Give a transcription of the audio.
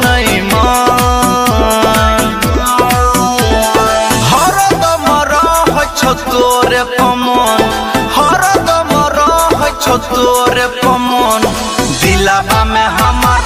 नहीं हरदम रह छो तोरे पमन हरदम रह छो तोरे पमन दिलावा में हमार